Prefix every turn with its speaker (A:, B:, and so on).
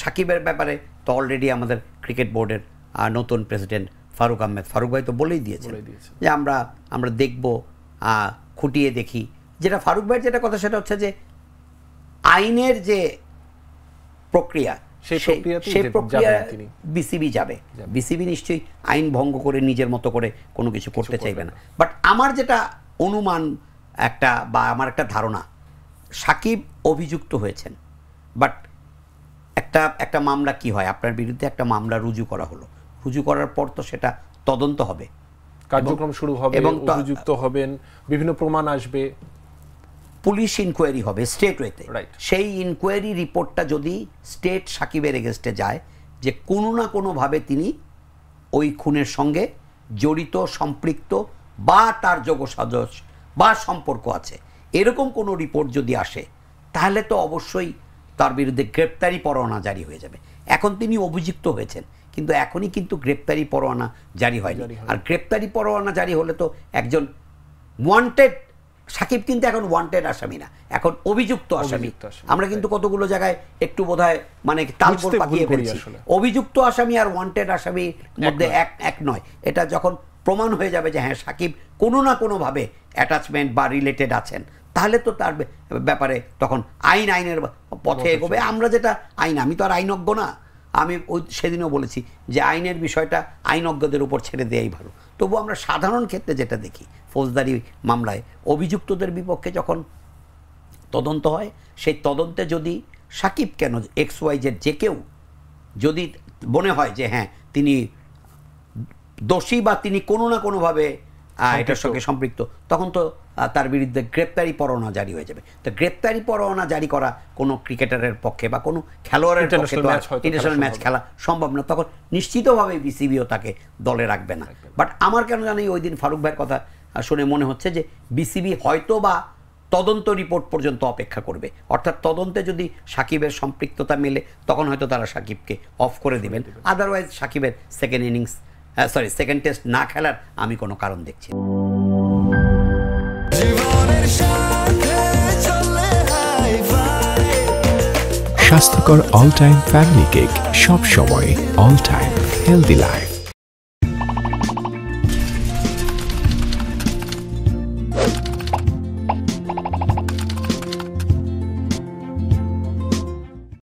A: সাকিবের ব্যাপারে তো অলরেডি আমাদের ক্রিকেট বোর্ডের নতুন প্রেসিডেন্ট ফারুক আহমেদ, ফারুক ভাই তো বলেই দিয়েছেন যে আমরা দেখব, খুঁটিয়ে দেখি। যেটা ফারুক ভাইয়ের যেটা কথা সেটা হচ্ছে যে আইনের যে প্রক্রিয়া, সেই প্রক্রিয়া বিসিবি যাবে। বিসিবি নিশ্চয়ই আইন ভঙ্গ করে নিজের মতো করে কোনো কিছু করতে চাইবে না। বাট আমার যেটা অনুমান একটা বা আমার একটা ধারণা, সাকিব অভিযুক্ত হয়েছেন, বাট একটা মামলা কি হয়, আপনার বিরুদ্ধে একটা মামলা রুজু করা হলো, রুজু করার পর তো সেটা তদন্ত হবে,
B: কার্যক্রম শুরু হবে এবং অভিযুক্ত হবেন, বিভিন্ন প্রমাণ আসবে,
A: পুলিশ ইনকোয়ারি হবে স্টেট ওয়েতে। সেই ইনকোয়ারি রিপোর্টটা যদি স্টেট সাকিবের এগেনস্টে যায় যে কোনো না কোনোভাবে তিনি ওই খুনের সঙ্গে জড়িত, সম্পৃক্ত বা তার যোগসাজশ বা সম্পর্ক আছে, এরকম কোনো রিপোর্ট যদি আসে, তাহলে তো অবশ্যই তার বিরুদ্ধে গ্রেপ্তারি পরোয়ানা জারি হয়ে যাবে। এখন তিনি অভিযুক্ত হয়েছেন, কিন্তু এখনই কিন্তু গ্রেপ্তারি পরোয়ানা জারি হয়নি। আর গ্রেপ্তারি পরোয়ানা জারি হলে তো একজন ওয়ান্টেড, সাকিব কিন্তু এখন ওয়ান্টেড আসামি না, এখন অভিযুক্ত আসামি। আমরা কিন্তু কতগুলো জায়গায় একটু বোধহয় মানে তালগোল পাকিয়ে ফেলছি। অভিযুক্ত আসামি আর ওয়ান্টেড আসামির মধ্যে এক নয়। এটা যখন প্রমাণ হয়ে যাবে যে হ্যাঁ সাকিব কোনো না কোনোভাবে অ্যাটাচমেন্ট বা রিলেটেড আছেন, তাহলে তো তার ব্যাপারে তখন আইনের পথে এগোবে। আমরা যেটা আইন, আমি তো আর আইনজ্ঞ না, আমি সেদিনও বলেছি যে আইনের বিষয়টা আইনজ্ঞদের উপর ছেড়ে দেওয়াই ভালো। তবু আমরা সাধারণ ক্ষেত্রে যেটা দেখি, ফৌজদারি মামলায় অভিযুক্তদের বিপক্ষে যখন তদন্ত হয়, সেই তদন্তে যদি সাকিব কেন XYZ যে কেউ যদি মনে হয় যে হ্যাঁ তিনি দোষী বা তিনি কোনো না কোনোভাবে এটার সঙ্গে সম্পৃক্ত, তখন তো তার বিরুদ্ধে গ্রেপ্তারি পরোয়ানা জারি হয়ে যাবে। তো গ্রেপ্তারি পরোয়ানা জারি করা কোনো ক্রিকেটারের পক্ষে বা কোনো খেলোয়াড়ের পক্ষে ইন্টারন্যাশনাল ম্যাচ খেলা সম্ভব না, তখন নিশ্চিতভাবে বিসিবিও তাকে দলে রাখবে না। বাট আমার কেন জানি ওই দিন ফারুক ভাইয়ের কথা শুনে মনে হচ্ছে যে বিসিবি হয়তো বা তদন্ত রিপোর্ট পর্যন্ত অপেক্ষা করবে, অর্থাৎ তদন্তে যদি সাকিবের সম্পৃক্ততা মেলে তখন হয়তো তারা সাকিবকে অফ করে দেবেন। আদারওয়াইজ সাকিবের সেকেন্ড টেস্ট না খেলার আমি কোনো কারণ দেখছি না।
C: স্বাস্থ্যকর অল টাইম ফ্যামিলি কেক, সব সময় অল টাইম হেলদি লাইফ।